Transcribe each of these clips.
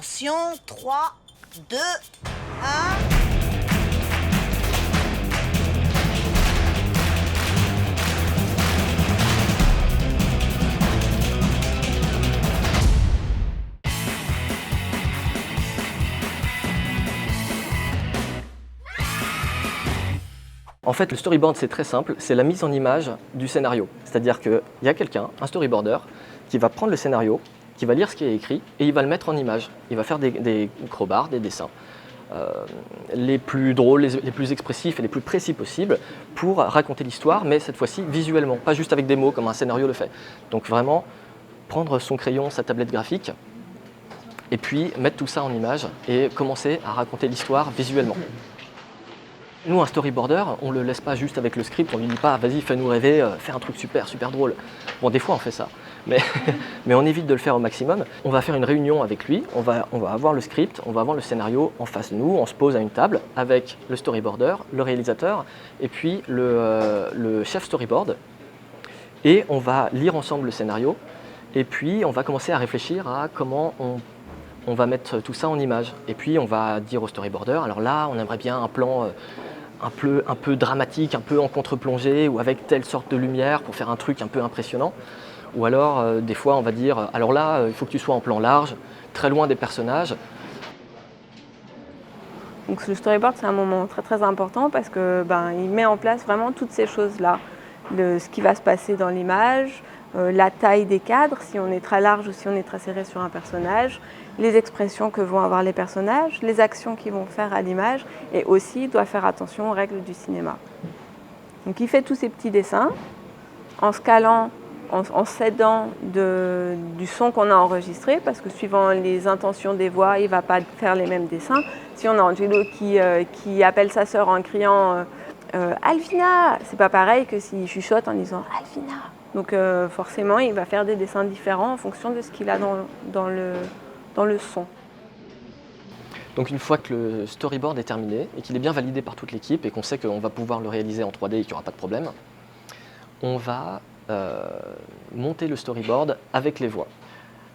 Attention, 3, 2, 1... En fait, le storyboard, c'est très simple, c'est la mise en image du scénario. C'est-à-dire qu'il y a quelqu'un, un storyboarder, qui va prendre le scénario, qui va lire ce qui est écrit et il va le mettre en image. Il va faire des crowbars, des dessins, les plus drôles, les plus expressifs et les plus précis possibles pour raconter l'histoire, mais cette fois-ci visuellement, pas juste avec des mots comme un scénario le fait. Donc vraiment, prendre son crayon, sa tablette graphique, et puis mettre tout ça en image et commencer à raconter l'histoire visuellement. Nous, un storyboarder, on ne le laisse pas juste avec le script, on ne lui dit pas « vas-y, fais-nous rêver, fais un truc super, super drôle ». Bon, des fois on fait ça, mais on évite de le faire au maximum. On va faire une réunion avec lui, on va avoir le script, on va avoir le scénario en face de nous, on se pose à une table avec le storyboarder, le réalisateur et puis le chef storyboard. Et on va lire ensemble le scénario et puis on va commencer à réfléchir à comment on va mettre tout ça en image. Et puis on va dire au storyboarder, alors là on aimerait bien un plan un peu dramatique, un peu en contre-plongée ou avec telle sorte de lumière pour faire un truc un peu impressionnant. Ou alors des fois on va dire, alors là il faut que tu sois en plan large, très loin des personnages. Donc le storyboard c'est un moment très très important parce que il met en place vraiment toutes ces choses-là. Ce qui va se passer dans l'image, la taille des cadres, si on est très large ou si on est très serré sur un personnage, les expressions que vont avoir les personnages, les actions qu'ils vont faire à l'image et aussi il doit faire attention aux règles du cinéma. Donc il fait tous ces petits dessins en se calant, en s'aidant du son qu'on a enregistré parce que suivant les intentions des voix, il ne va pas faire les mêmes dessins. Si on a Angelo qui appelle sa sœur en criant Alvina, c'est pas pareil que s'il chuchote en disant Alvina. Donc forcément, il va faire des dessins différents en fonction de ce qu'il a dans le son. Donc une fois que le storyboard est terminé et qu'il est bien validé par toute l'équipe et qu'on sait qu'on va pouvoir le réaliser en 3D et qu'il n'y aura pas de problème, on va monter le storyboard avec les voix.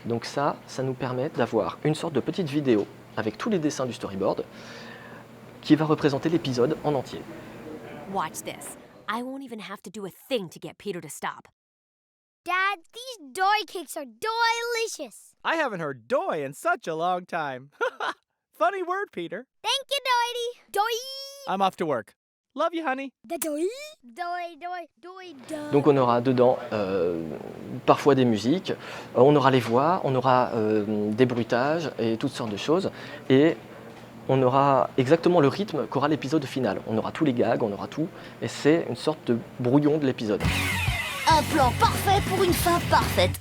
Donc ça nous permet d'avoir une sorte de petite vidéo avec tous les dessins du storyboard qui va représenter l'épisode en entier. Watch this. I won't even have to do a thing to get Peter to stop. Dad, these doy cakes are delicious. I haven't heard doy in such a long time. Funny word, Peter. Thank you, Doity. Doy. I'm off to work. Love you, honey. The doy. Doy, doy, doy, doy. Donc on aura dedans parfois des musiques, on aura les voix, on aura des bruitages et toutes sortes de choses. Et on aura exactement le rythme qu'aura l'épisode final. On aura tous les gags, on aura tout. Et c'est une sorte de brouillon de l'épisode. Un plan parfait pour une fin parfaite.